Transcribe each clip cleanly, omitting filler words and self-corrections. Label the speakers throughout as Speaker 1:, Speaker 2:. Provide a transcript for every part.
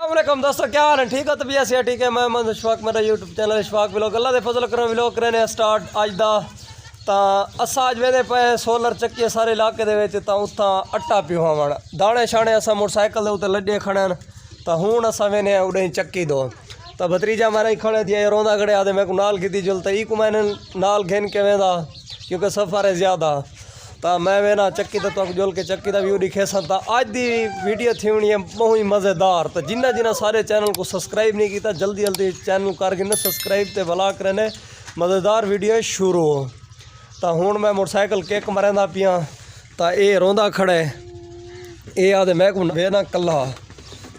Speaker 1: अस्सलाम दोस्तों, क्या हाल है? ठीक है तबीयत से ठीक है। मैं मोहम्मद इशफाक, मेरा यूट्यूब चैनल इशफाक व्लॉग। अल्लाह दे फजल करो व्लॉग करने स्टार्ट अज दा। तो असा अज वेंदे पे सोलर चक्की सारे इलाके दे विच, तां उत्थां आटा पिवावण दाने शाने असा मोटरसाइकिल दे उत्ते लड्डे खड़न। तो हुण असा वेने उड़े चक्की दो। तो भतीजा मारा ही खड़े थी रोंदा खड़े आदे मैं को नाल की जुलता ई को मैंने नाल घेन के वेंदा क्योंकि सफ़र है ज़्यादा। तो मैं वेना चक्की तो जुल के चक्की का व्यू दिखे सा। अज की वीडियो थी होनी है बहुत ही मज़ेदार। तो जिन्हें जिन्हें सारे चैनल को सब्सक्राइब नहीं किया जल्दी जल्दी चैनल करके सब्सक्राइब तो भला करने मज़ेदार वीडियो शुरू हो। तो हूँ मैं मोटरसाइकिल किक मरदा पिया। तो ये रोंदा खड़े ये आदे मैं को वेना कला।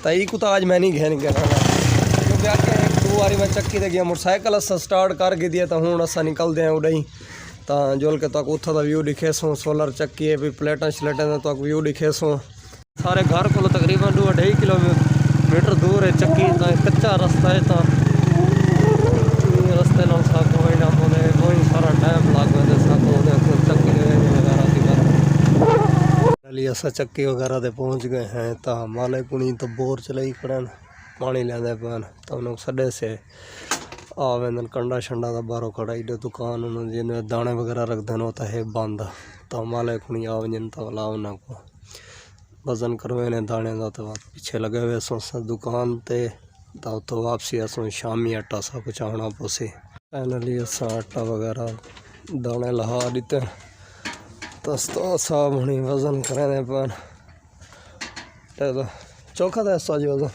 Speaker 1: तो ई को तो अज मैं नहीं घेन के क्योंकि आगे एक दो बारी मैं चक्की दे गया मोटरसाइकिल असा स्टार्ट करके दिया। तो हूँ असा निकलते हैं उड़ई तो जुल के तक उथा का व्यू दिखे सो। सोलर चक्की है भी प्लेटा शलेटा तक व्यू दिखे सो। सारे घर को तकरीबन 2-2.5 किलोमीटर दूर है चक्की। तो कच्चा रास्ता है तो रस्ते ना साको बहुत सारा टाइम लग चक्की वगैरह असा चक्की वगैरह से पहुँच गए हैं। तो माले कुणी तो बोर चलाई खड़न पानी लेंदे पैन। तो उन्होंने सडे से आवेंदन कंडा शंडा का बारो खड़ा इडे दुकान उन्होंने जिन्हें दाने वगैरह रखते हैं तो है बंद। तो माले खुणी आवन तो वाला उन्होंने को वजन करवे ने दाने का। तो पीछे लगे हुए सो दुकान ते। तो तो वापसी असो शामी आटा सा कुछ आना पोसे फाइनली असा आटा वगैरह दाने लहा दीते। तो साहब हूँ वजन करें पैन चौखा था इस वजन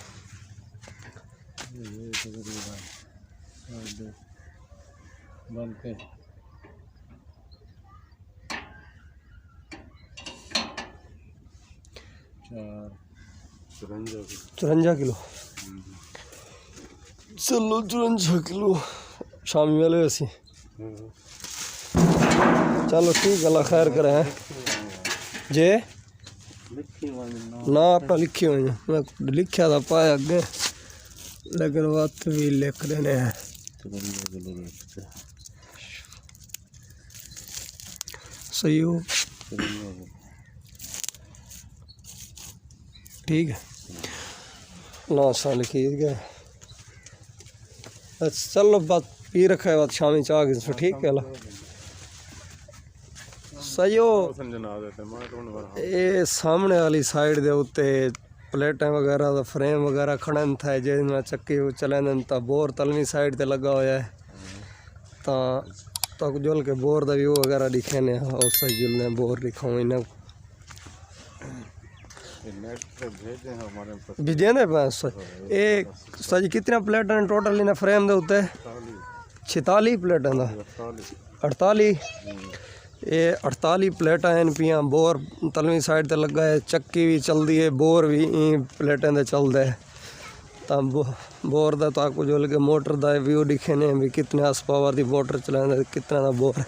Speaker 1: चुरंजा किलो। चलो 54 किलो शामी वाले वैसी। चलो ठीक अल्लाह खैर करे हैं जे ना अपना लिखी हुई मैं लिखा था पाया अगे लेकिन बात भी लिख देने हैं। सही हो ठीक है ना सा लिखी गए। चलो बात पी रखा है बात शामी चाह के ठीक है सही हो। ये सामने वाली साइड दे उत्ते प्लेटें वगैरह का फ्रेम वगैरह खड़न था जिसमें चक्की चलें। तो बोर तलवी साइड ते लगा हुआ है। तो जुल के बोर का व्यू वगैरह दिखे ने और सही जुलने बोर दिखाऊँ इन्हें भेजे ने बस। ये सही कितना प्लेटें टोटल इन्हें फ्रेम दे उत्ते 46 प्लेटें का 48 ये 48 प्लेटा हैं पिया। बोर तलवी साइड ते लगा है चक्की भी चलती है बोर भी प्लेटें ते चलता है। तो बोर का तो आपको जो लगे मोटर का व्यू दिखे ने भी कितने आस पावर की मोटर चलाने कितना का बोर।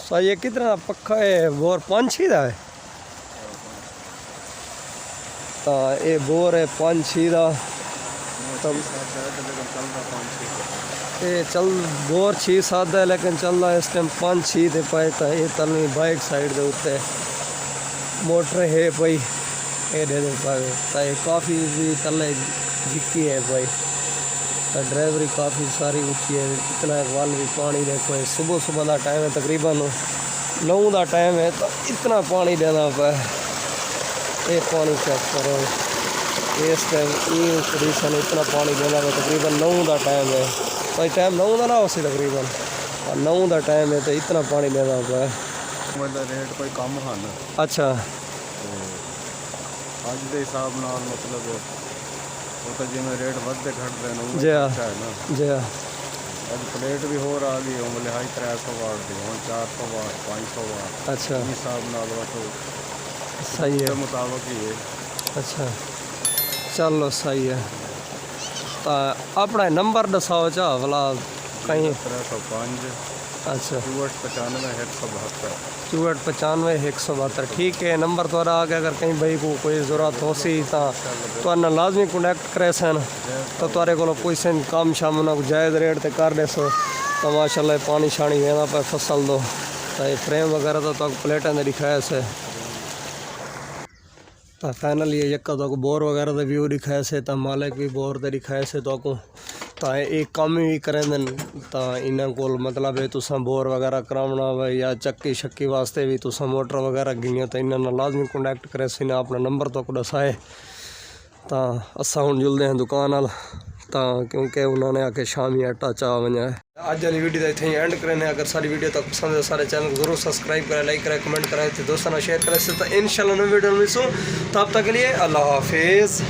Speaker 1: सही है कितना पक्का है बोर 5-6 का है। तो ये बोर है 5-6 का। ये चल बोर 6-7 है लेकिन चल रहा है इस टाइम 5-6 दे पाए। तो ये तलवी बाइक साइड दे उत्ते मोटर है भाई ये दे पाए। तो ये काफ़ी भी तले जिक्की है भाई। तो ड्राइवरी काफ़ी सारी ऊँची है। इतना वाल भी पानी देखो सुबह सुबह का टाइम है तकरीबन 9 का टाइम है। तो इतना पानी देना पाए ये पानी चेक करो इस टाइम ये कंडीशन इतना पानी देना है तकरीबन 9 का टाइम है। तो टाइम 9 का ना हो तकरीबन 9 का टाइम है। तो इतना पानी देना पाए
Speaker 2: रेट कोई कम खाना।
Speaker 1: अच्छा
Speaker 2: अज के हिसाब नाल मतलब वो तो जिमें रेट बढ़ते घटते हैं
Speaker 1: जी हाँ जी हाँ।
Speaker 2: अज प्लेट भी होर आ गई हम हाई 300 वाट दी हम 400 वाट 500 वाट।
Speaker 1: अच्छा
Speaker 2: हिसाब नाल तो
Speaker 1: सही है
Speaker 2: मुताबिक ही है। अच्छा
Speaker 1: चलो सही है। तो अपना नंबर दसाओ चाह भला कहीं
Speaker 2: 305। अच्छा 6495 172
Speaker 1: 172 ठीक है नंबर तो आ गया। अगर कहीं भाई को कोई ज़रूरत हो सी तो लाजमी कनेक्ट करे सन। तो तारे को कोई सन काम शाम ना जायज़ रेट ते कर दे सो। तो माशाल्लाह पानी शानी वेंदा पे फसल दो। तो ये फ्रेम वगैरह तो प्लेटें दिखाया से तो फाइनल ये यक्का तो बोर वगैरह का व्यू दिखाए से तो मालिक भी बोर दे दिखाए से तो एक काम भी करें तो इन्हों को मतलब है तुसा बोर वगैरह करावना वे या चक्की शक्की वास्ते भी तुसा मोटर वगैरह गिनियो तो इन्होंने लाजमी कॉन्टैक्ट करे से इन्हें अपना नंबर तो दसाए तो असा हूँ जुलते हैं दुकान वाल तो क्योंकि उन्होंने आके शाम ही आटा चाह वना है। अज वाली वीडियो इतने ही एंड करें। अगर सारी वीडियो तक पसंद है सारे चैनल को जरूर सब्सक्राइब करें, लाइक करें, कमेंट करें, दोस्तों शेयर करें। तो इंशाल्लाह नई वीडियो मिलूँ, तब तक के लिए अल्लाह हाफिज़।